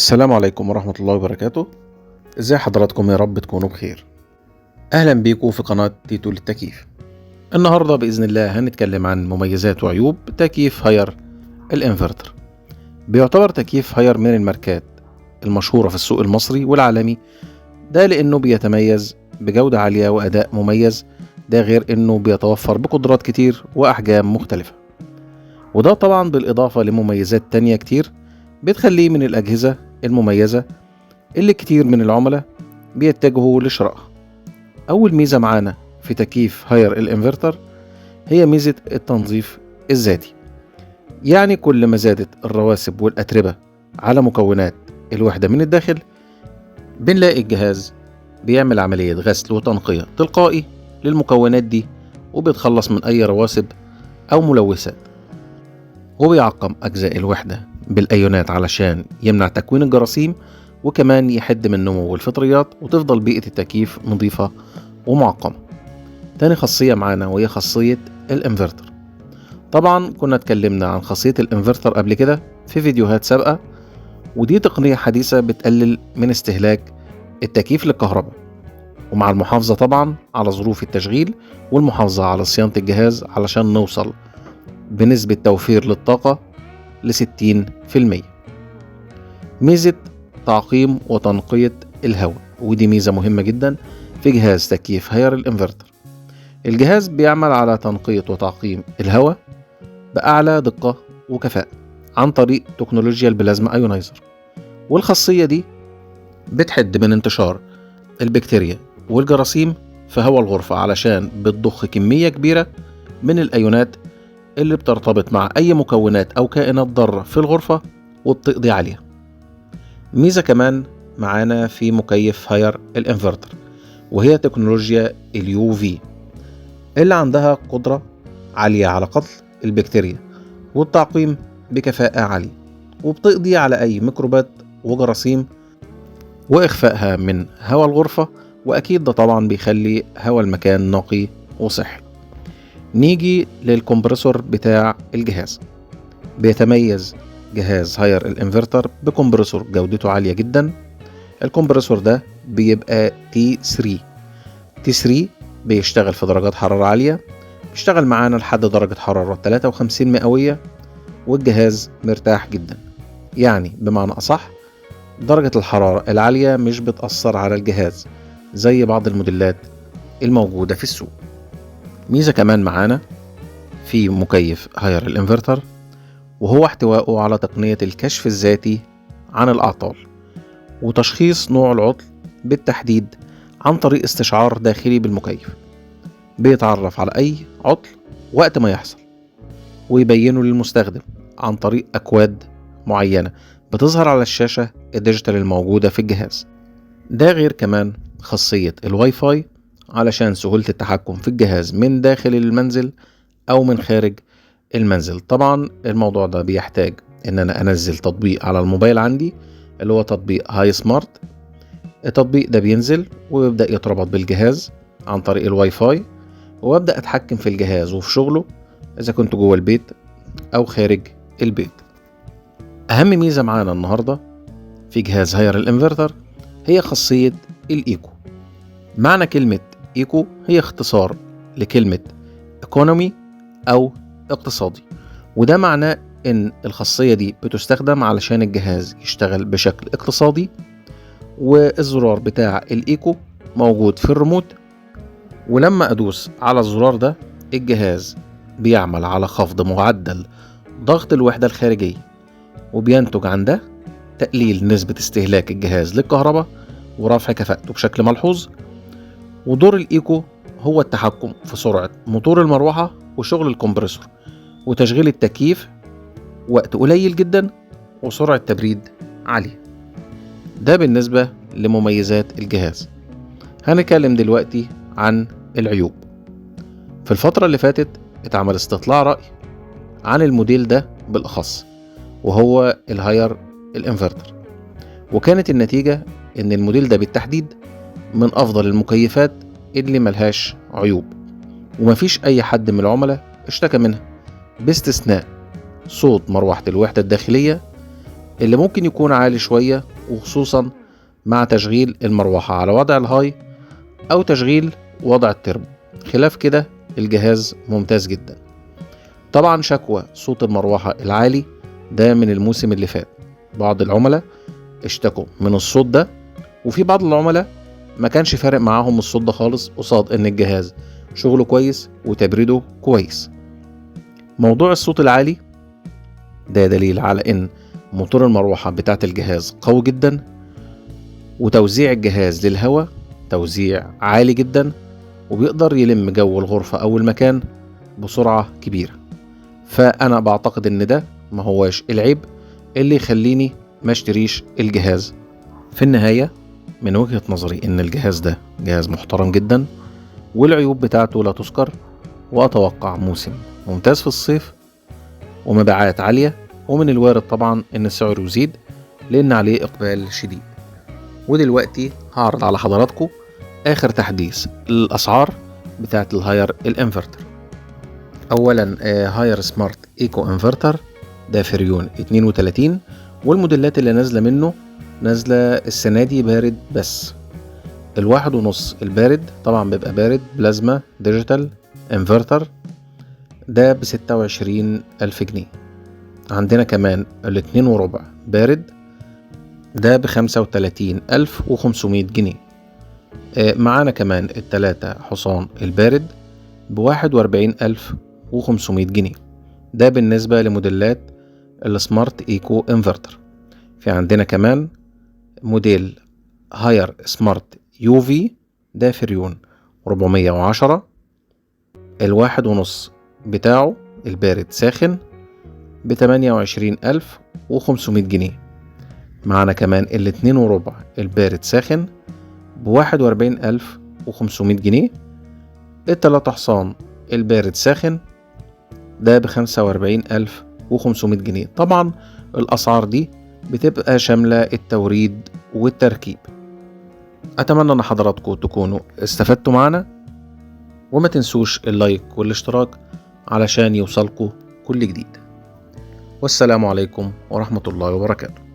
السلام عليكم ورحمة الله وبركاته. ازاي حضراتكم؟ يا رب تكونوا بخير. اهلا بيكم في قناة تيتو للتكييف. النهاردة بإذن الله هنتكلم عن مميزات وعيوب تكييف هاير الانفرتر. بيعتبر تكييف هاير من الماركات المشهورة في السوق المصري والعالمي، ده لأنه بيتميز بجودة عالية وأداء مميز، ده غير أنه بيتوفر بقدرات كتير وأحجام مختلفة، وده طبعا بالإضافة لمميزات تانية كتير بتخليه من الأجهزة المميزة اللي كتير من العملاء بيتجهوا لشرائها. أول ميزة معانا في تكييف هاير الانفرتر هي ميزة التنظيف الذاتي. يعني كل ما زادت الرواسب والأتربة على مكونات الوحدة من الداخل، بنلاقي الجهاز بيعمل عملية غسل وتنقية تلقائي للمكونات دي، وبيتخلص من أي رواسب أو ملوثات، وبيعقم أجزاء الوحدة بالأيونات علشان يمنع تكوين الجراثيم، وكمان يحد من نمو الفطريات، وتفضل بيئة التكييف نظيفة ومعقمة. تاني خاصية معانا وهي خاصية الانفرتر. طبعا كنا اتكلمنا عن خاصية الانفرتر قبل كده في فيديوهات سابقة، ودي تقنية حديثة بتقلل من استهلاك التكييف للكهرباء، ومع المحافظة طبعا على ظروف التشغيل والمحافظة على صيانة الجهاز علشان نوصل بنسبة توفير للطاقة ل60%. ميزة تعقيم وتنقية الهواء، ودي ميزة مهمة جدا في جهاز تكييف هاير الانفرتر. الجهاز بيعمل على تنقية وتعقيم الهواء بأعلى دقة وكفاءة عن طريق تكنولوجيا البلازما ايونايزر، والخاصية دي بتحد من انتشار البكتيريا والجراثيم في هواء الغرفة، علشان بتضخ كمية كبيرة من الأيونات اللي بترتبط مع أي مكونات أو كائنات ضارة في الغرفة وبتقضي عليها. ميزة كمان معانا في مكيف هاير الانفرتر وهي تكنولوجيا اليو في، اللي عندها قدرة عالية على قتل البكتيريا والتعقيم بكفاءة عالية، وبتقضي على أي ميكروبات وجراثيم وإخفائها من هواء الغرفة، وأكيد ده طبعا بيخلي هواء المكان نقي وصحي. نيجي للكمبرسور بتاع الجهاز. بيتميز جهاز هاير الانفرتر بكمبرسور جودته عالية جدا. الكمبرسور ده بيبقى T3 بيشتغل في درجات حرارة عالية، بيشتغل معانا لحد درجة حرارة 53 مئوية، والجهاز مرتاح جدا. يعني بمعنى أصح درجة الحرارة العالية مش بتأثر على الجهاز زي بعض الموديلات الموجودة في السوق. ميزة كمان معانا في مكيف هاير الانفرتر وهو احتوائه على تقنية الكشف الذاتي عن الأعطال، وتشخيص نوع العطل بالتحديد عن طريق استشعار داخلي بالمكيف. بيتعرف على أي عطل وقت ما يحصل ويبينه للمستخدم عن طريق أكواد معينة بتظهر على الشاشة الديجيتال الموجودة في الجهاز. ده غير كمان خاصية الواي فاي علشان سهولة التحكم في الجهاز من داخل المنزل أو من خارج المنزل. طبعا الموضوع ده بيحتاج ان انا انزل تطبيق على الموبايل عندي اللي هو تطبيق هاي سمارت. التطبيق ده بينزل ويبدأ يتربط بالجهاز عن طريق الواي فاي، وابدأ اتحكم في الجهاز وفي شغله اذا كنت جوه البيت او خارج البيت. اهم ميزة معانا النهاردة في جهاز هاير الانفرتر هي خاصية الايكو. معنى كلمة ايكو هي اختصار لكلمة ايكونومي او اقتصادي، وده معناه ان الخاصية دي بتستخدم علشان الجهاز يشتغل بشكل اقتصادي. والزرار بتاع الايكو موجود في الريموت، ولما ادوس على الزرار ده الجهاز بيعمل على خفض معدل ضغط الوحدة الخارجية، وبينتج عن ده تقليل نسبة استهلاك الجهاز للكهرباء ورفع كفاءته بشكل ملحوظ. ودور الايكو هو التحكم في سرعة موتور المروحة وشغل الكمبرسور وتشغيل التكييف وقت قليل جدا وسرعة تبريد عالية. ده بالنسبة لمميزات الجهاز. هنتكلم دلوقتي عن العيوب. في الفترة اللي فاتت اتعمل استطلاع رأي عن الموديل ده بالأخص وهو الهاير الانفرتر، وكانت النتيجة ان الموديل ده بالتحديد من افضل المكيفات اللي ملهاش عيوب، ومفيش اي حد من العملاء اشتكى منها باستثناء صوت مروحة الوحدة الداخلية اللي ممكن يكون عالي شوية وخصوصا مع تشغيل المروحة على وضع الهاي أو تشغيل وضع التربو. خلاف كده الجهاز ممتاز جدا. طبعا شكوى صوت المروحة العالي ده من الموسم اللي فات، بعض العملاء اشتكوا من الصوت ده، وفي بعض العملاء ما كانش فارق معاهم الصوت ده خالص قصاد ان الجهاز شغله كويس وتبريده كويس. موضوع الصوت العالي ده دليل على ان موتور المروحة بتاعت الجهاز قوي جدا، وتوزيع الجهاز للهواء توزيع عالي جدا، وبيقدر يلم جو الغرفة او المكان بسرعة كبيرة. فانا بعتقد ان ده ما هواش العيب اللي يخليني ما اشتريش الجهاز. في النهاية من وجهة نظري ان الجهاز ده جهاز محترم جدا، والعيوب بتاعته لا تذكر، واتوقع موسم ممتاز في الصيف ومبيعات عالية، ومن الوارد طبعا ان سعره يزيد لان عليه اقبال شديد. ودلوقتي هعرض على حضراتكم اخر تحديث الاسعار بتاعت الهاير الانفرتر. اولا هاير سمارت ايكو انفرتر ده فريون 32، والموديلات اللي نازله منه نازله السنه دي بارد بس. الواحد ونص البارد طبعا بيبقى بارد بلازما ديجيتال انفرتر ده ب26,000 جنيه. عندنا كمان الاتنين وربع بارد ده ب35,500 جنيه. معانا كمان التلاتة حصان البارد ب41,500 جنيه. ده بالنسبة لموديلات السمارت ايكو انفرتر. في عندنا كمان موديل هاير سمارت يوفي ده فريون 410، الواحد ونص بتاعه البارد ساخن ب28,500 جنيه. معانا كمان الاتنين وربع البارد ساخن ب41,500 جنيه. التلاتة حصان البارد ساخن ده ب45,500 جنيه. طبعا الأسعار دي بتبقى شاملة التوريد والتركيب. أتمنى أن حضراتكم تكونوا استفدتوا معنا، وما تنسوش اللايك والاشتراك علشان يوصلكوا كل جديد. والسلام عليكم ورحمة الله وبركاته.